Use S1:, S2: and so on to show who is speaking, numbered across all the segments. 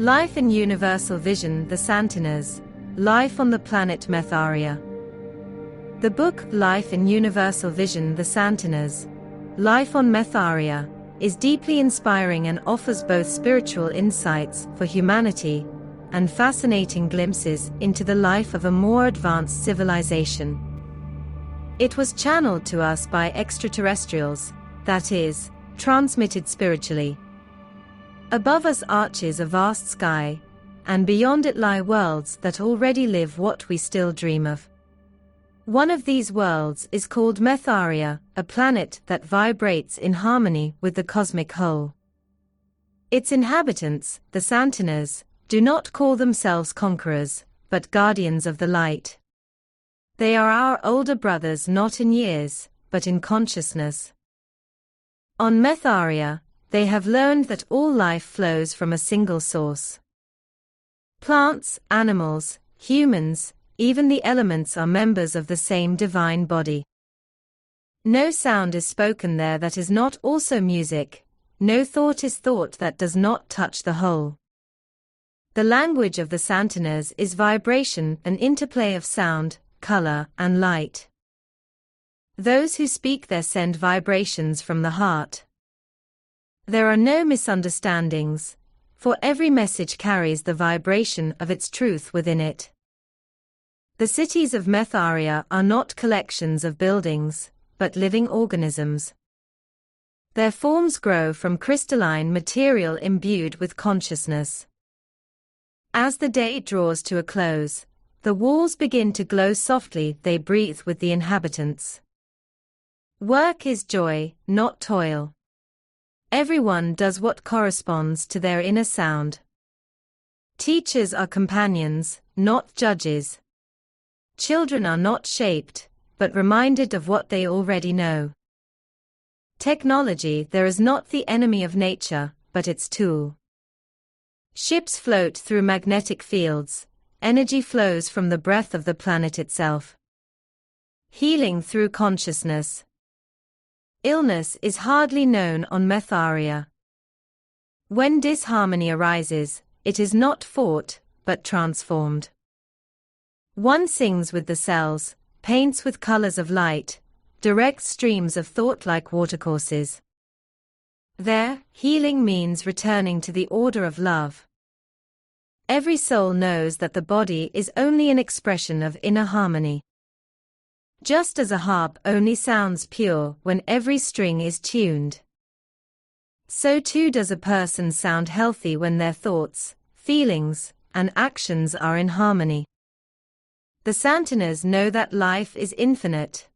S1: Life in Universal Vision, the Santiners, Life on the Planet Metharia. The book, Life in Universal Vision, the Santiners, Life on Metharia, is deeply inspiring and offers both spiritual insights for humanity and fascinating glimpses into the life of a more advanced civilization. It was channeled to us by extraterrestrials, that is, transmitted spiritually. Above us arches a vast sky, and beyond it lie worlds that already live what we still dream of. One of these worlds is called Metharia, a planet that vibrates in harmony with the cosmic whole. Its inhabitants, the Santiners, do not call themselves conquerors, but guardians of the light. They are our older brothers, not in years, but in consciousness. On Metharia, they have learned that all life flows from a single source. Plants, animals, humans, even the elements are members of the same divine body. No sound is spoken there that is not also music, no thought is thought that does not touch the whole. The language of the Santiners is vibration, an interplay of sound, color, and light. Those who speak there send vibrations from the heart. There are no misunderstandings, for every message carries the vibration of its truth within it. The cities of Metharia are not collections of buildings, but living organisms. Their forms grow from crystalline material imbued with consciousness. As the day draws to a close, the walls begin to glow softly, they breathe with the inhabitants. Work is joy, not toil. Everyone does what corresponds to their inner sound. Teachers are companions, not judges. Children are not shaped, but reminded of what they already know. Technology there is not the enemy of nature, but its tool. Ships float through magnetic fields, energy flows from the breath of the planet itself. Healing through consciousness. Illness is hardly known on Metharia. When disharmony arises, it is not fought, but transformed. One sings with the cells, paints with colors of light, directs streams of thought like watercourses. There, healing means returning to the order of love. Every soul knows that the body is only an expression of inner harmony. Just as a harp only sounds pure when every string is tuned, so too does a person sound healthy when their thoughts, feelings, and actions are in harmony. The Santiners know that life is infinite.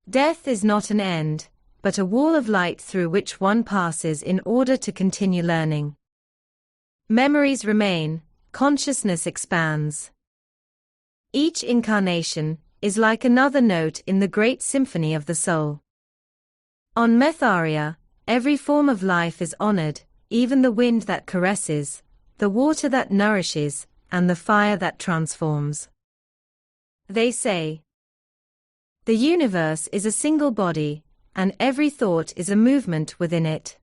S1: Death is not an end, but a wall of light through which one passes in order to continue learning. Memories remain, consciousness expands. Each incarnation is like another note in the great symphony of the soul. On Metharia, every form of life is honored, even the wind that caresses, the water that nourishes, and the fire that transforms. They say, the universe is a single body, and every thought is a movement within it.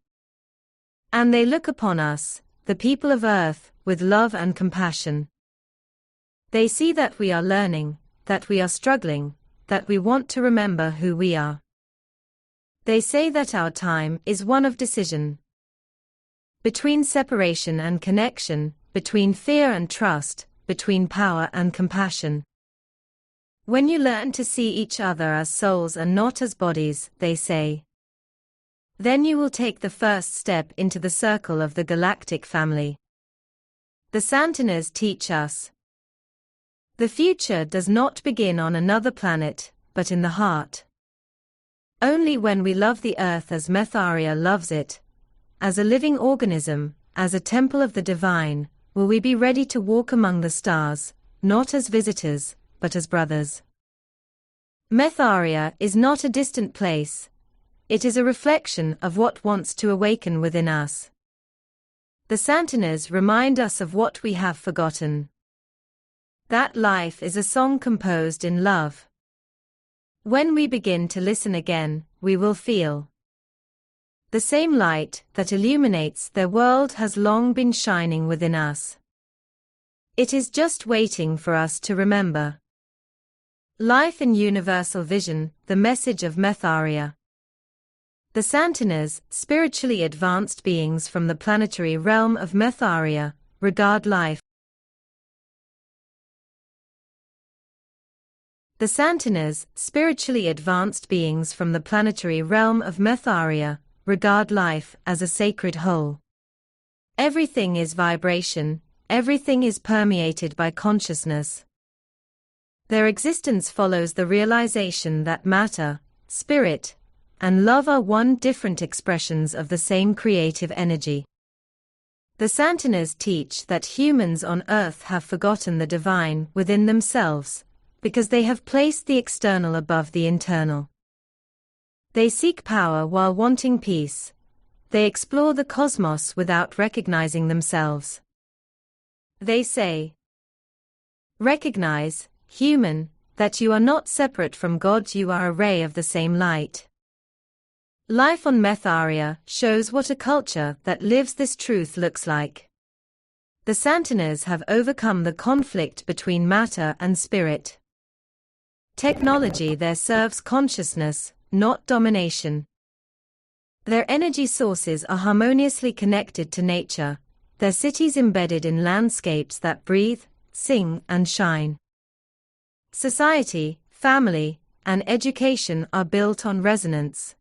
S1: And they look upon us, the people of Earth, with love and compassion. They see that we are learning, that we are struggling, that we want to remember who we are. They say that our time is one of decision. Between separation and connection, between fear and trust, between power and compassion. When you learn to see each other as souls and not as bodies, they say, then you will take the first step into the circle of the galactic family. The Santiners teach us, the future does not begin on another planet, but in the heart. Only when we love the earth as Metharia loves it, as a living organism, as a temple of the divine, will we be ready to walk among the stars, not as visitors, but as brothers. Metharia is not a distant place. It is a reflection of what wants to awaken within us. The Santiners remind us of what we have forgotten. That life is a song composed in love. When we begin to listen again, we will feel The same light that illuminates their world has long been shining within us. It is just waiting for us to remember. Life in Universal Vision, the message of Metharia. The Santiners, spiritually advanced beings from the planetary realm of Metharia, regard life. The Santiners, spiritually advanced beings from the planetary realm of Metharia, regard life as a sacred whole. Everything is vibration, everything is permeated by consciousness. Their existence follows the realization that matter, spirit, and love are one different expressions of the same creative energy. The Santiners teach that humans on Earth have forgotten the divine within themselves, because they have placed the external above the internal. They seek power while wanting peace. They explore the cosmos without recognizing themselves. They say, "Recognize, human, that you are not separate from God, you are a ray of the same light." Life on Metharia shows what a culture that lives this truth looks like. The Santiners have overcome the conflict between matter and spirit. Technology there serves consciousness, not domination. Their energy sources are harmoniously connected to nature, their cities embedded in landscapes that breathe, sing, and shine. Society, family, and education are built on resonance.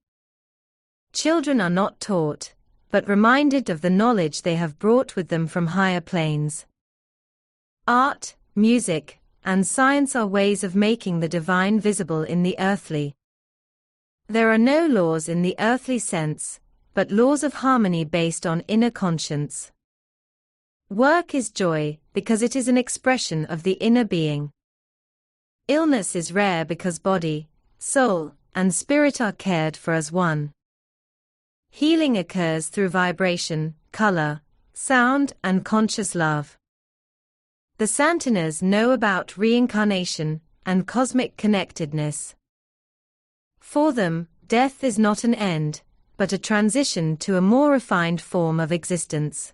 S1: Children are not taught, but reminded of the knowledge they have brought with them from higher planes. Art, music, and science are ways of making the divine visible in the earthly. There are no laws in the earthly sense, but laws of harmony based on inner conscience. Work is joy because it is an expression of the inner being. Illness is rare because body, soul, and spirit are cared for as one. Healing occurs through vibration, color, sound, and conscious love. The Santiners know about reincarnation and cosmic connectedness. For them, death is not an end, but a transition to a more refined form of existence.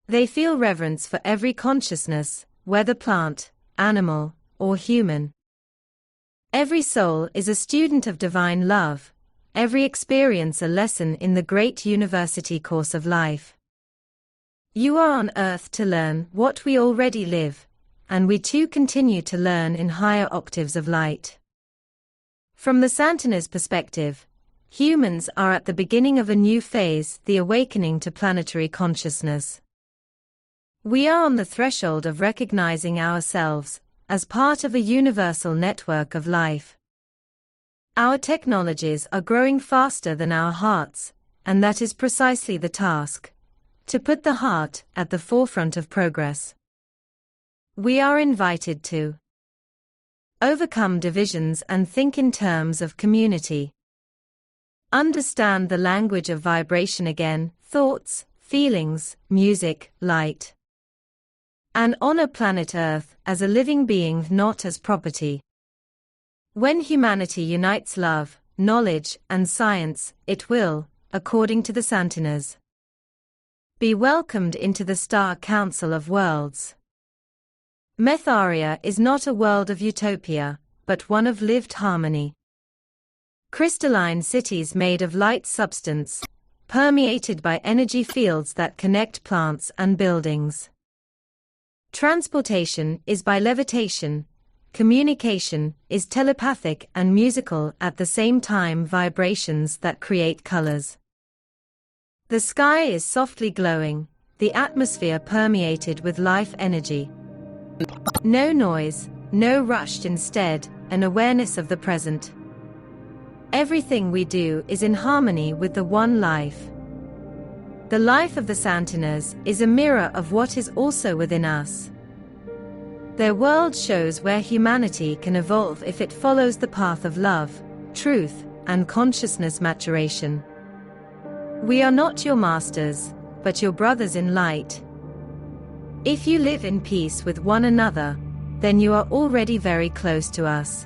S1: They feel reverence for every consciousness, whether plant, animal, or human. Every soul is a student of divine love, every experience a lesson in the great university course of life. You are on Earth to learn what we already live, and we too continue to learn in higher octaves of light. From the Santiners' perspective, humans are at the beginning of a new phase, the awakening to planetary consciousness. We are on the threshold of recognizing ourselves as part of a universal network of life. Our technologies are growing faster than our hearts, and that is precisely the task: to put the heart at the forefront of progress. We are invited to overcome divisions and think in terms of community. Understand the language of vibration again, thoughts, feelings, music, light. And honor planet Earth as a living being, not as property. When humanity unites love, knowledge, and science, it will, according to the Santiners, be welcomed into the Star Council of Worlds. Metharia is not a world of utopia, but one of lived harmony. Crystalline cities made of light substance, permeated by energy fields that connect plants and buildings. Transportation is by levitation, communication is telepathic and musical at the same time, vibrations that create colors. The sky is softly glowing, the atmosphere permeated with life energy. No noise, no rush, instead, an awareness of the present. Everything we do is in harmony with the one life. The life of the Santiners is a mirror of what is also within us. Their world shows where humanity can evolve if it follows the path of love, truth, and consciousness maturation. We are not your masters, but your brothers in light. If you live in peace with one another, then you are already very close to us.